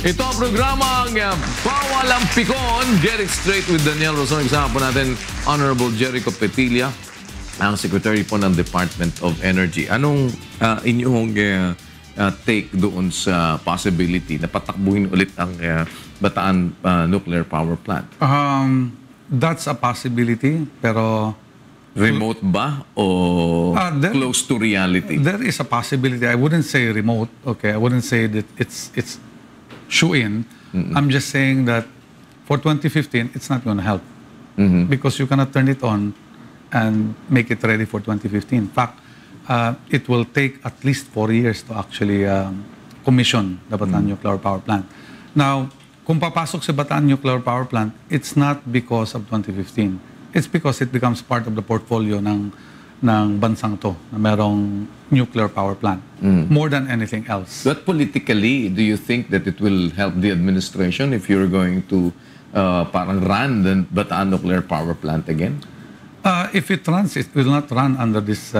Ito ang programang Bawal ang Pikon. Get it straight with Daniel Roson. Kasama po natin Honorable Jericho Petilla, ang Secretary po ng Department of Energy. Anong inyong take doon sa possibility na patakbuhin ulit ang Bataan Nuclear Power Plant? That's a possibility, pero remote ba o close to reality? there is a possibility. I wouldn't say remote. Okay, I wouldn't say that it's shoe-in. I'm just saying that for 2015, it's not going to help because you cannot turn it on and make it ready for 2015. In fact, it will take at least 4 years to actually commission the Bataan Nuclear Power Plant. Now, kung papasok si Bataan Nuclear Power Plant, it's not because of 2015. It's because it becomes part of the portfolio ng bansang to na merong nuclear power plant more than anything else. But politically, do you think that it will help the administration if you're going to parang run the Bataan Nuclear Power Plant again? If it runs, it will not run under this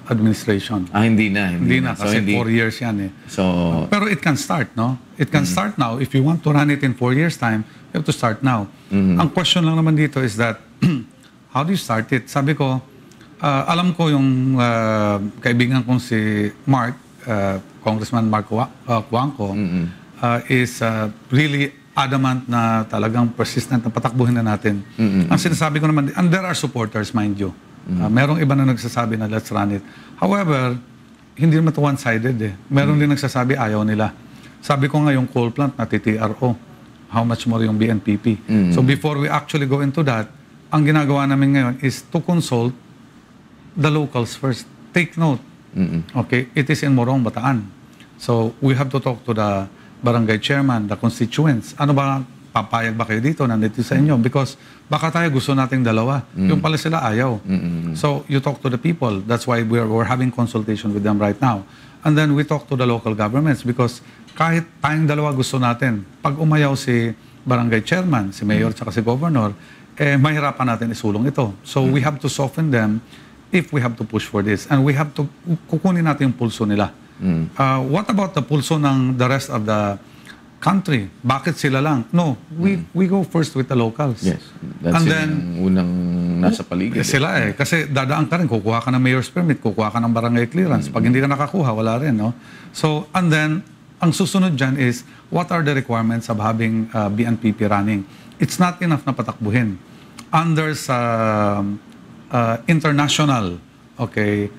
administration. Hindi na. Hindi na, kasi 4 years yan eh. So, pero it can start, no? It can start now. If you want to run it in 4 years' time, you have to start now. Ang question lang naman dito is that, how do you start it? Sabi ko, alam ko yung kaibigan kong si Mark, Congressman Mark Cuangco, is really adamant na talagang persistent na patakbuhin na natin. Ang sinasabi ko naman, and there are supporters, mind you. Merong iba na nagsasabi na let's run it. However, hindi naman ito one-sided eh. Meron din nagsasabi ayaw nila. Sabi ko nga yung coal plant na TTRO, how much more yung BNPP. So before we actually go into that, ang ginagawa namin ngayon is to consult the locals first. Take note. Okay, it is in Morong, Bataan. So we have to talk to the barangay chairman, the constituents. Ano ba, papayag ba kayo dito? Nandito sa inyo? Because baka tayo gusto nating dalawa. Yung pala sila ayaw. So you talk to the people. That's why we're having consultation with them right now. And then we talk to the local governments because kahit tayong dalawa gusto natin, pag umayaw si barangay chairman, si mayor, tsaka si governor, mahirapan natin isulong ito. So we have to soften them if we have to push for this. And we have to, kukunin natin yung pulso nila. What about the pulso ng the rest of the country? Bakit sila lang? No, we go first with the locals. Yes, that's yung unang nasa paligid. Sila eh. Kasi dadaan ka rin, kukuha ka ng mayor's permit, kukuha ka ng barangay clearance. Pag hindi ka nakakuha, wala rin. No? So, and then, ang susunod dyan is, what are the requirements of having BNPP running? It's not enough na patakbuhin. Under sa international, okay,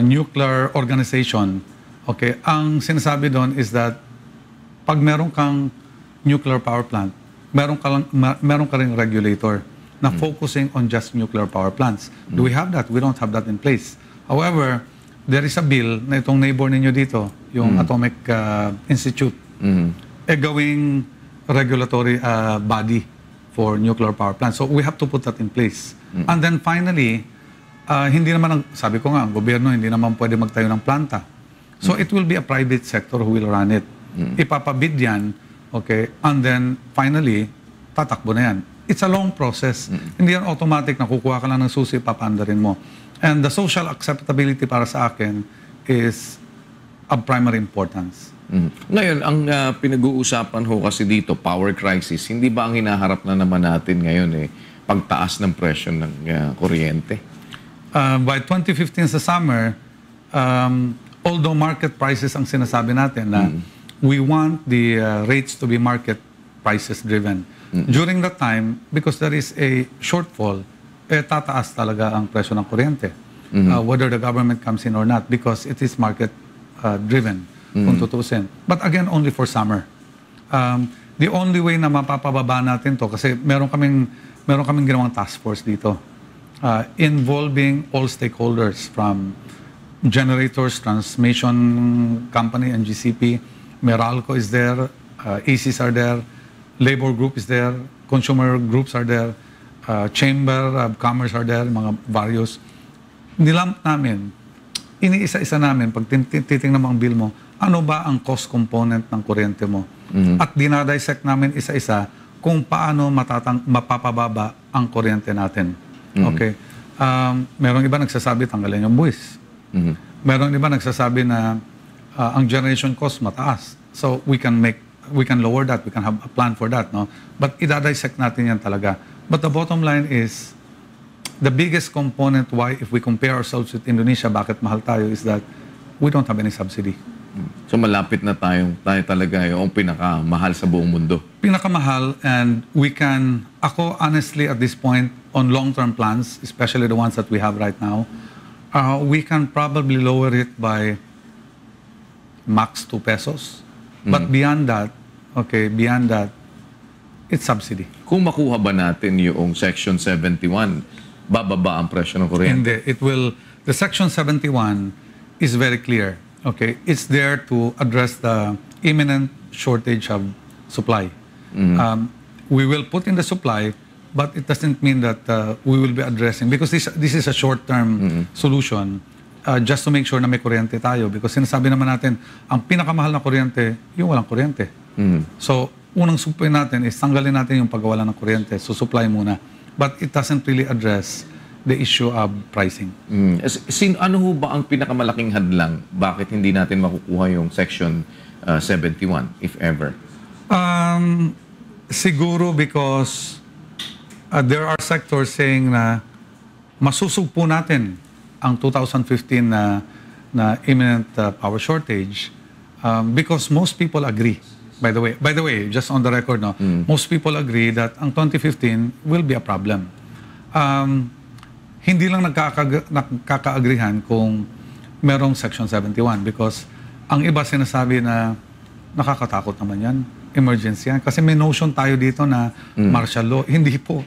nuclear organization, okay, ang sinasabi doon is that pag meron kang nuclear power plant, meron ka ring regulator na focusing on just nuclear power plants. Do we have that? We don't have that in place. However, there is a bill na itong neighbor ninyo dito, yung Atomic Institute, gawing regulatory body for nuclear power plants. So we have to put that in place. And then finally, hindi naman, sabi ko nga, ang gobyerno hindi naman pwede magtayo ng planta. So it will be a private sector who will run it. Ipapabid yan, okay, and then finally, tatakbo na yan. It's a long process. Hindi yan automatic na kukuha ka lang ng susi, papandarin mo. And the social acceptability para sa akin is of primary importance. Ngayon, ang pinag-uusapan ho kasi dito, power crisis, hindi ba ang hinaharap na naman natin ngayon pagtaas ng presyo ng kuryente? By 2015 sa summer, although market prices ang sinasabi natin na we want the rates to be market prices driven. During that time, because there is a shortfall, tataas talaga ang presyo ng kuryente. Whether the government comes in or not, because it is market driven, kung tutusin. But again, only for summer. The only way na mapapababa natin to, kasi meron kaming ginawang task force dito, involving all stakeholders from generators, transmission company, and GCP, Meralco is there, ACs are there, labor group is there, consumer groups are there, chamber of commerce are there, mga various. Nilamp namin, iniisa-isa namin, pag titingnan mo ang bill mo, ano ba ang cost component ng kuryente mo? At dinadissect namin isa-isa kung paano mapapababa ang kuryente natin. Okay? Merong iba nagsasabi, tanggalin yung buwis. Merong iba nagsasabi na ang generation cost mataas. So we can make we can lower that, we can have a plan for that, no? But i-dissect natin yan talaga. But the bottom line is, the biggest component why if we compare ourselves with Indonesia, bakit mahal tayo, is that we don't have any subsidy. So malapit na tayo talaga yung pinakamahal sa buong mundo. Pinakamahal, and ako honestly at this point, on long-term plans, especially the ones that we have right now, we can probably lower it by max 2 pesos. But beyond that, it's subsidy. Kung makuha ba natin yung Section 71, bababa ang presyo ng kuryente? Hindi. The Section 71 is very clear. Okay? It's there to address the imminent shortage of supply. We will put in the supply, but it doesn't mean that we will be addressing, because this is a short-term solution, just to make sure na may kuryente tayo. Because sinasabi naman natin, ang pinakamahal na kuryente, yung walang kuryente. So, unang supply natin is tanggalin natin yung pagwawala ng kuryente. So, supply muna. But it doesn't really address the issue of pricing. Ano ho ba ang pinakamalaking hadlang? Bakit hindi natin makukuha yung Section 71, if ever? Siguro because there are sectors saying na masusugpo natin ang 2015 na imminent power shortage, because most people agree. By the way, just on the record, no, most people agree that ang 2015 will be a problem. Hindi lang nagkakaagrihan kung merong Section 71, because ang iba sinasabi na nakakatakot naman yan, emergency yan. Kasi may notion tayo dito na martial law. Hindi po.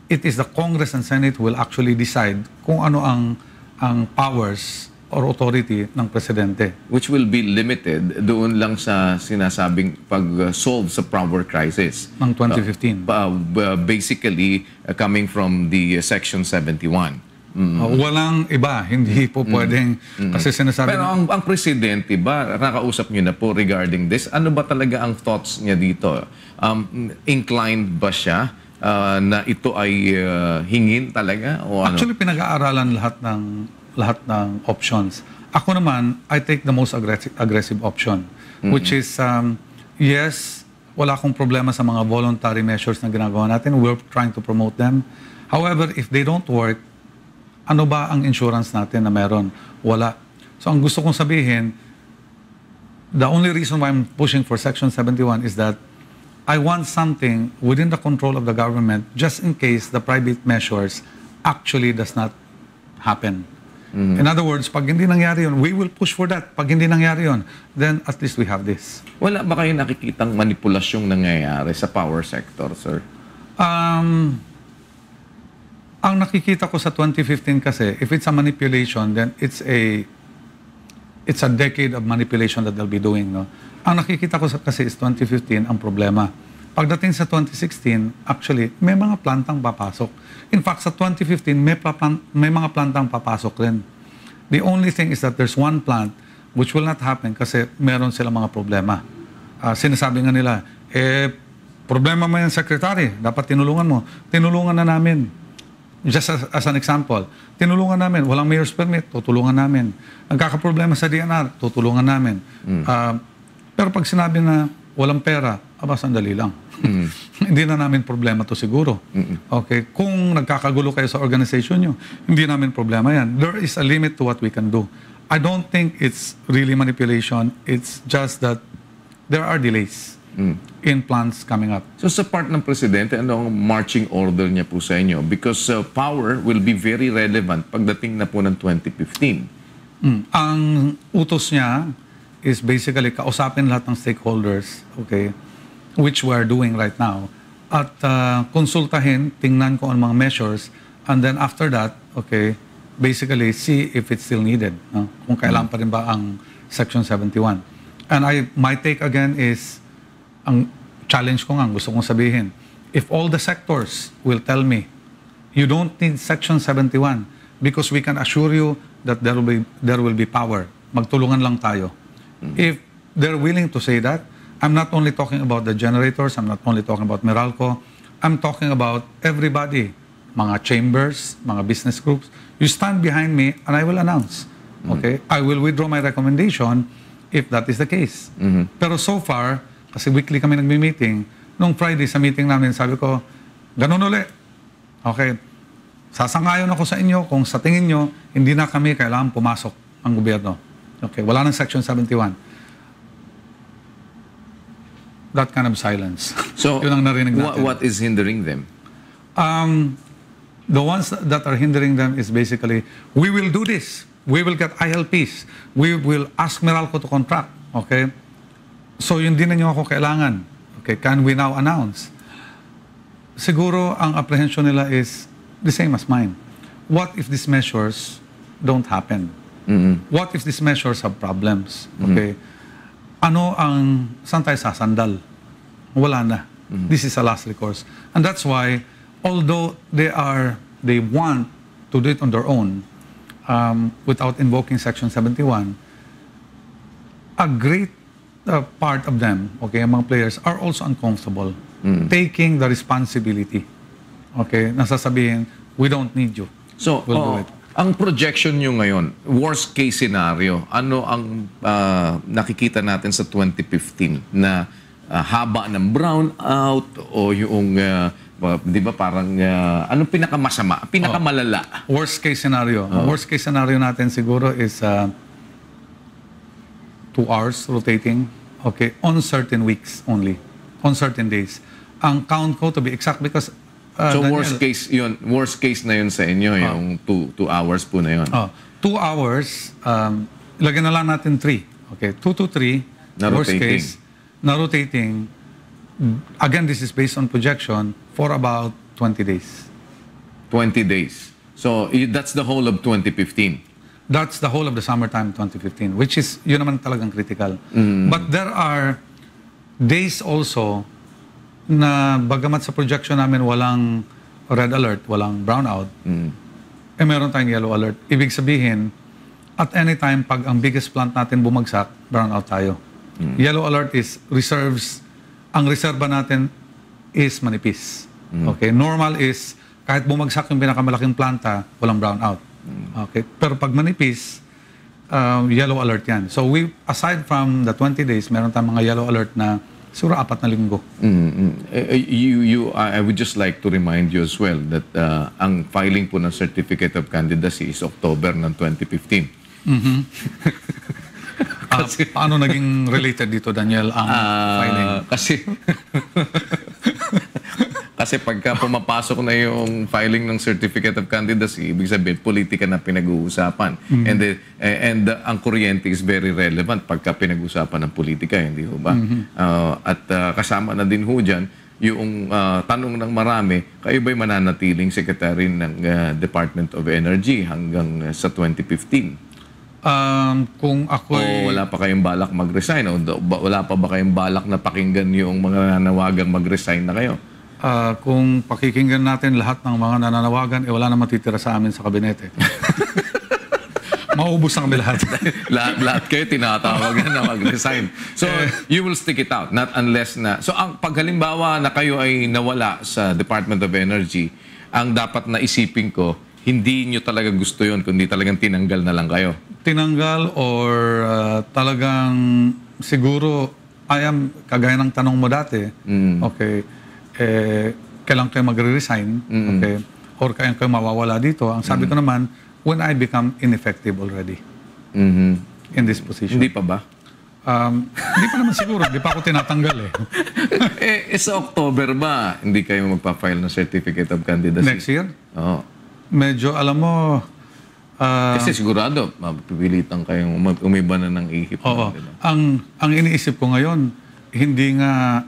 It is the Congress and Senate who will actually decide kung ano ang powers or authority ng presidente. Which will be limited doon lang sa sinasabing pag-solve sa power crisis. Ng 2015. Basically, coming from the Section 71. Walang iba. Hindi po pwedeng, kasi sinasabi... Pero ang presidente ba, nakakausap niyo na po regarding this, ano ba talaga ang thoughts niya dito? Inclined ba siya na ito ay hingin talaga? O ano? Actually, pinag-aaralan lahat ng options. Ako naman, I take the most aggressive option, which is, yes, wala akong problema sa mga voluntary measures na ginagawa natin. We're trying to promote them. However, if they don't work, ano ba ang insurance natin na meron? Wala. So ang gusto kong sabihin, the only reason why I'm pushing for Section 71 is that I want something within the control of the government just in case the private measures actually does not happen. In other words, pag hindi nangyari yun, we will push for that. Pag hindi nangyari yun, then at least we have this. Wala ba kayo nakikitang manipulasyong nangyayari sa power sector, sir? Ang nakikita ko sa 2015 kasi, if it's a manipulation, then it's a decade of manipulation that they'll be doing, no? Ang nakikita ko kasi is 2015 ang problema. Pagdating sa 2016, actually, may mga plantang papasok. In fact, sa 2015, may mga plantang papasok rin. The only thing is that there's one plant which will not happen kasi meron silang mga problema. Sinasabi nga nila, problema mo yan, Secretary, dapat tinulungan mo. Tinulungan na namin. Just as an example, tinulungan namin, walang mayor's permit, tutulungan namin. Nagkakaproblema sa DNR, tutulungan namin. Pero pag sinabi na walang pera, sandali lang. Hindi na namin problema to siguro. Okay, kung nagkakagulo kayo sa organization nyo, hindi namin problema yan. There is a limit to what we can do. I don't think it's really manipulation. It's just that there are delays in plans coming up. So sa part ng presidente, ano ang marching order niya po sa inyo? Because power will be very relevant pagdating na po ng 2015. Ang utos niya is basically kausapin lahat ng stakeholders, okay, which we are doing right now, at konsultahin, tingnan ko ang mga measures, and then after that, okay, basically see if it's still needed, no? Kung kailangan pa rin ba ang Section 71. And my take again is, ang challenge ko nga, gusto kong sabihin, if all the sectors will tell me, you don't need Section 71 because we can assure you that there will be power. Magtulungan lang tayo. If they're willing to say that, I'm not only talking about the generators, I'm not only talking about Meralco, I'm talking about everybody, mga chambers, mga business groups. You stand behind me and I will announce. Okay? I will withdraw my recommendation if that is the case. Pero so far, Kasi weekly kami nagmi-meeting. Nung Friday sa meeting namin, sabi ko, ganun uli. Okay, sasangayon ako sa inyo kung sa tingin nyo, hindi na kami kailangan pumasok ang gobyerno. Okay, wala nang Section 71. That kind of silence. So, Yun ang narinig natin. what is hindering them? The ones that are hindering them is basically, we will do this. We will get ILPs. We will ask Meralco to contract. Okay? So, yun din na nyo ako kailangan. Okay? Can we now announce? Siguro, ang apprehension nila is the same as mine. What if these measures don't happen? What if these measures have problems? Okay? Saan tayo sasandal? Wala na. This is a last recourse. And that's why, although they want to do it on their own, without invoking Section 71, a great part of them, okay, among players, are also uncomfortable taking the responsibility. Okay, nasasabihin, we don't need you. So, We'll do it. ang projection nyo ngayon, worst case scenario, ano ang nakikita natin sa 2015 na haba ng brownout o yung, di ba parang, anong pinakamasama, pinakamalala? Worst case scenario. Worst case scenario natin siguro is 2 hours rotating, okay, on certain weeks only, on certain days. Ang count ko to be exact because So Daniel, worst case na yun sa inyo, yung 2 hours po na yun. 2 hours, lagyan na lang natin 3. Okay, 2 to 3, Na worst rotating. case, na rotating. Again, this is based on projection for about 20 days. 20 days. So that's the whole of 2015. That's the whole of the summertime 2015, which is, yun naman talagang critical. But there are days also na bagamat sa projection namin walang red alert, walang brownout, meron tayong yellow alert. Ibig sabihin, at any time, pag ang biggest plant natin bumagsak, brownout tayo. Yellow alert is reserves. Ang reserba natin is manipis. Okay? Normal is, kahit bumagsak yung pinakamalaking planta, walang brownout. Okay? Pero pag manipis, yellow alert yan. So aside from the 20 days, meron tayong mga yellow alert na siguro 4 na linggo. I would just like to remind you as well that ang filing po ng Certificate of Candidacy is October ng 2015. Paano naging related dito, Daniel, ang filing? Kasi pagka pumapasok na yung filing ng Certificate of Candidacy, ibig sabihin, politika na pinag-uusapan. And ang kuryente is very relevant pagka pinag-uusapan ng politika, hindi ho ba? Kasama na din ho dyan, yung tanong ng marami, kayo ba'y mananatiling secretary ng Department of Energy hanggang sa 2015? Kung ako O wala pa kayong balak mag-resign? O wala pa ba kayong balak na pakinggan yung mga nananawagang mag-resign na kayo? Kung pakikinggan natin lahat ng mga nananawagan, wala na matitira sa amin sa kabinete. Maubos na kami lahat. lahat kayo tinatawagan na mag-resign. So, you will stick it out, not unless na... So, ang paghalimbawa na kayo ay nawala sa Department of Energy, ang dapat na isipin ko, hindi nyo talaga gusto yun, kundi talagang tinanggal na lang kayo. Tinanggal or talagang siguro, kagaya ng tanong mo dati, okay, kailan kayo magre-resign, okay, or kailan kayo mawawala dito. Ang sabi ko naman, when I become ineffective already in this position. Hindi pa ba? Hindi pa naman siguro. Hindi pa ako tinatanggal Sa October ba, hindi kayo magpa-file ng Certificate of Candidacy? Next year? Oo. Medyo, alam mo... Kasi sigurado, mapipilitan kayong umiba na ng ihip. Oo. Ang iniisip ko ngayon, hindi nga,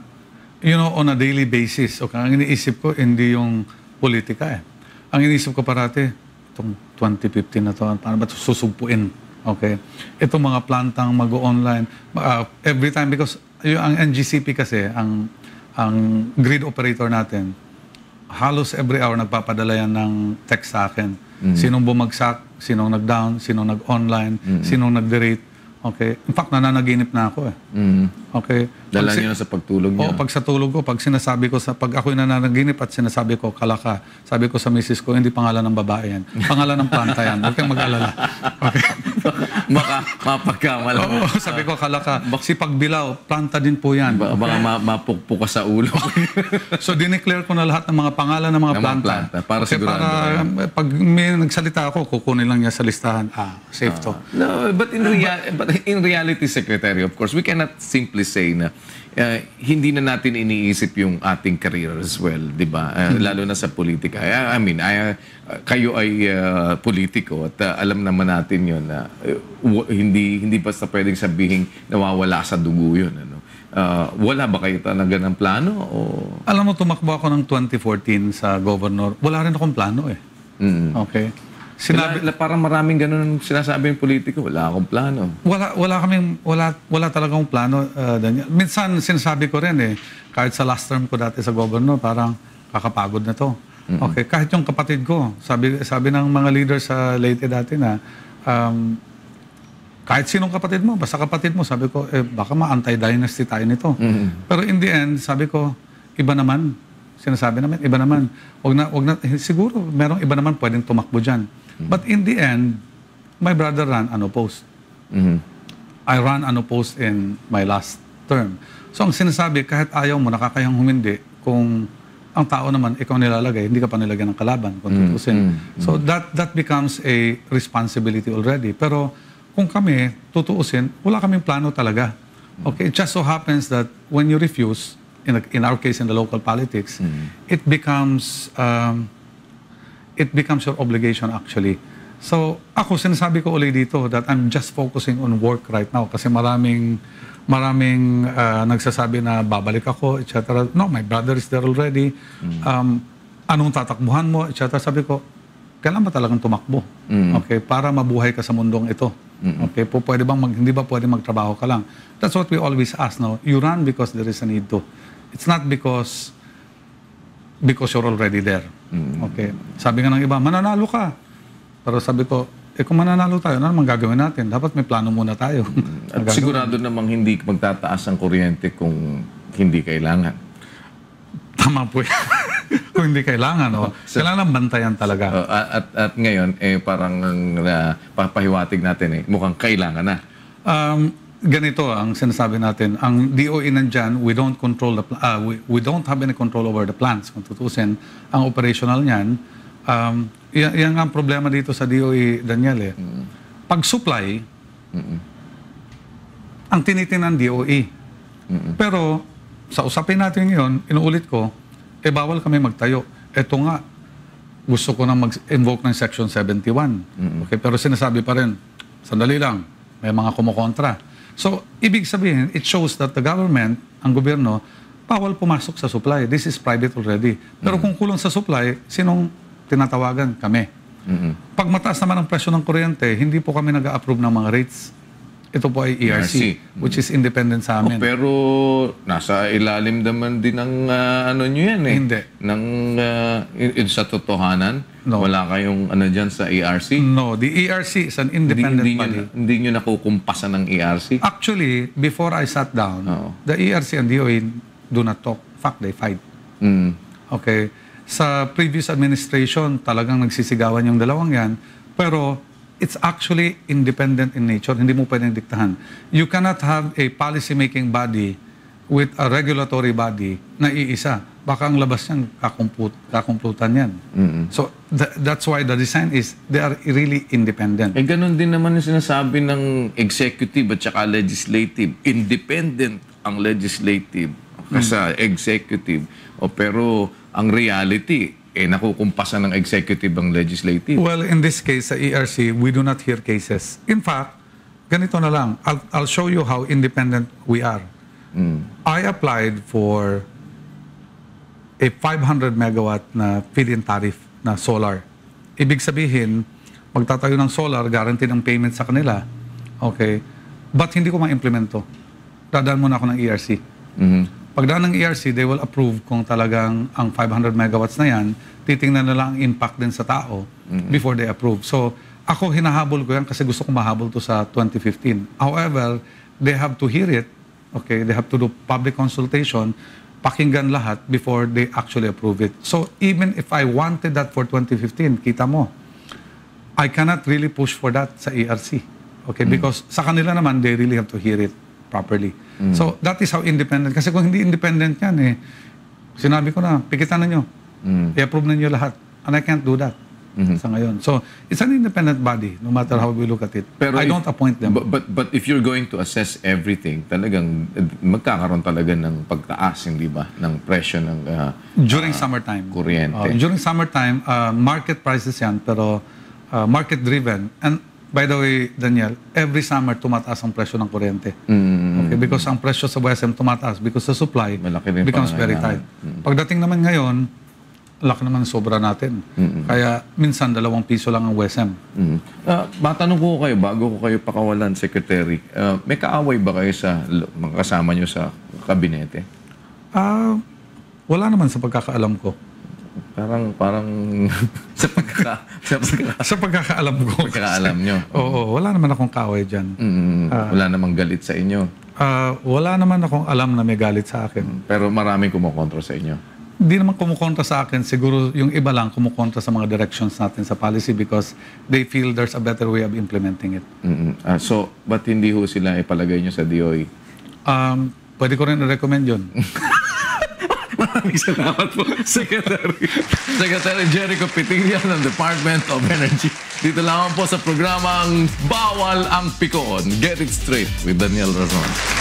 on a daily basis. Okay? Ang iniisip ko, hindi yung politika Ang iniisip ko parati, itong 2015 na to, paano ba ito susugpuin? Okay? Itong mga plantang mag-online, every time, because ang NGCP kasi, ang grid operator natin, halos every hour nagpapadala yan ng text sa akin. Sinong bumagsak, sinong nag-down, sinong nag-online, sinong nag-derate. Okay? In fact, nananaginip na ako Okay? Dala niyo na sa pagtulog niyo. Oo, pag sa tulog ko, pag sinasabi ko, pag ako'y nananaginip at sinasabi ko, kalaka, sabi ko sa misis ko, hindi pangalan ng babae yan. Pangalan ng planta yan. Huwag kang mag-alala. Okay? Baka mapagkamala. Oo, sabi ko, kalaka. Si pagbilaw, planta din po yan. Baka mapukpuk ka sa ulo. So, dineclare ko na lahat ng mga pangalan ng mga planta. Para sigurado. Pag may nagsalita ako, kukunin lang niya sa listahan. Safe to. No, but in reality, Secretary, of course, we cannot simply say na hindi na natin iniisip yung ating career as well, di ba? Lalo na sa politika. I mean, kayo ay politiko at alam naman natin yun na hindi basta pwedeng sabihin nawawala sa dugo yun. Ano? Wala ba kayo talaga ng plano? O? Alam mo, tumakbo ako ng 2014 sa governor. Wala rin akong plano eh. Okay? Parang maraming ganun sinasabi ng politiko, wala akong plano. Wala talagang plano, Daniel. Minsan sinasabi ko rin eh, kahit sa last term ko dati sa governor, parang kakapagod na to. Okay, kahit yung kapatid ko, sabi ng mga leaders sa Leyte dati na, kahit sinong kapatid mo, basta kapatid mo, sabi ko, baka ma-anti-dynasty tayo nito. Pero in the end, sabi ko, iba naman. Sinasabi namin, iba naman. Wag na, siguro, merong iba naman pwedeng tumakbo dyan. But in the end, my brother ran unopposed. I ran unopposed in my last term. So ang sinasabi, kahit ayaw mo, nakakayang humindi, kung ang tao naman, ikaw nilalagay, hindi ka pa nilagyan ng kalaban, kung tutusin. So that becomes a responsibility already. Pero kung kami, tutuusin, wala kaming plano talaga. Okay, it just so happens that when you refuse, in our case, in the local politics, it becomes your obligation actually. So, ako sinasabi ko ulit dito that I'm just focusing on work right now kasi maraming nagsasabi na babalik ako, etc. No, my brother is there already. Anong tatakbuhan mo, etc. Sabi ko, kailan ba talagang tumakbo? Okay, para mabuhay ka sa mundong ito. Okay, hindi ba pwede magtrabaho ka lang? That's what we always ask now. You run because there is a need to. It's not because you're already there. Okay. Sabi nga ng iba, mananalo ka. Pero sabi ko, kung mananalo tayo, ano naman gagawin natin? Dapat may plano muna tayo. At sigurado namang hindi magtataas ang kuryente kung hindi kailangan. Tama po yan. Kung hindi kailangan. Kailangan bantayan talaga. At ngayon, parang papahiwatig natin, mukhang kailangan na. Ganito ang sinasabi natin, ang DOE nandyan, we don't have any control over the plants. Kung tutusin, ang operational niyan, yan ang problema dito sa DOE, Daniel. Pag supply, ang tinitingnan ng DOE. Pero sa usapin natin ngayon, inuulit ko, bawal kami magtayo. Ito nga, gusto ko na mag-invoke ng Section 71. Okay, pero sinasabi pa rin, sandali lang, may mga kumukontra. So, ibig sabihin, it shows that the government, ang gobyerno, bawal pumasok sa supply. This is private already. Pero kung kulong sa supply, sinong tinatawagan? Kami. Pag mataas naman ang presyo ng kuryente, hindi po kami nag-a-approve ng mga rates. Ito po ay ERC, which is independent sa amin. Pero nasa ilalim naman din ng ano nyo yan eh. Hindi. Sa totohanan, wala kayong ano dyan sa ERC? No, the ERC is an independent body. Hindi nyo nakukumpasan ng ERC? Actually, before I sat down, the ERC and DOE do not talk. In fact, they fight. Okay. Sa previous administration, talagang nagsisigawan yung dalawang yan. Pero it's actually independent in nature. Hindi mo pwedeng diktahan. You cannot have a policy-making body with a regulatory body na iisa. Baka ang labas niyan, kakumputan yan. So, that's why the design is, they are really independent. Ganun din naman yung sinasabi ng executive at saka legislative. Independent ang legislative sa executive. Pero ang reality, nakukumpasan ng executive ang legislative. Well, in this case, sa ERC, we do not hear cases. In fact, ganito na lang. I'll show you how independent we are. I applied for a 500 megawatt na feed-in tariff na solar. Ibig sabihin, magtatayo ng solar, guarantee ng payment sa kanila. Okay. But hindi ko ma-implemento. Dadaan muna ako ng ERC. Pagdaan ng ERC, they will approve kung talagang ang 500 megawatts na yan, titingnan na lang ang impact din sa tao before they approve. So, ako hinahabol ko yan kasi gusto ko mahabol to sa 2015. However, they have to hear it Okay, they have to do public consultation, pakinggan lahat before they actually approve it. So even if I wanted that for 2015, kita mo, I cannot really push for that sa ERC. Okay, because sa kanila naman, they really have to hear it properly. So that is how independent. Kasi kung hindi independent yan, sinabi ko na, pikitan na nyo. I-approve na nyo lahat. And I can't do that sa ngayon. So it's an independent body, no matter how we look at it. Pero I don't appoint them. But if you're going to assess everything, talagang magkakaroon talaga ng pagtaas, hindi ba, ng presyo ng During summertime. kuryente. During summertime, market prices yan, pero market-driven. And by the way, Daniel, every summer tumataas ang presyo ng kuryente. Okay, because ang presyo sa WSM tumataas because the supply Malaki rin becomes very tight. Pagdating naman ngayon, laki naman sobra natin. Kaya minsan 2 piso lang ang WSM. Matanong ko kayo, bago ko kayo pakawalan, Secretary, may kaaway ba kayo sa mga kasama nyo sa kabinete? Wala naman sa pagkakaalam ko. Parang Sa pagkakaalam ko. pagkakaalam nyo. Oo, wala naman akong kaaway dyan. Wala namang galit sa inyo. Wala naman akong alam na may galit sa akin. Pero maraming kumukontra sa inyo. Hindi naman kumukontra sa akin. Siguro yung iba lang kumukontra sa mga directions natin sa policy because they feel there's a better way of implementing it. So, ba't hindi ho sila ipalagay nyo sa DOE? Pwede ko rin i-recommend yun. Maraming salamat po, Secretary. Secretary Jericho Petilla ng Department of Energy. Dito lang po sa programang Bawal ang Pikon. Get it straight with Daniel Razon.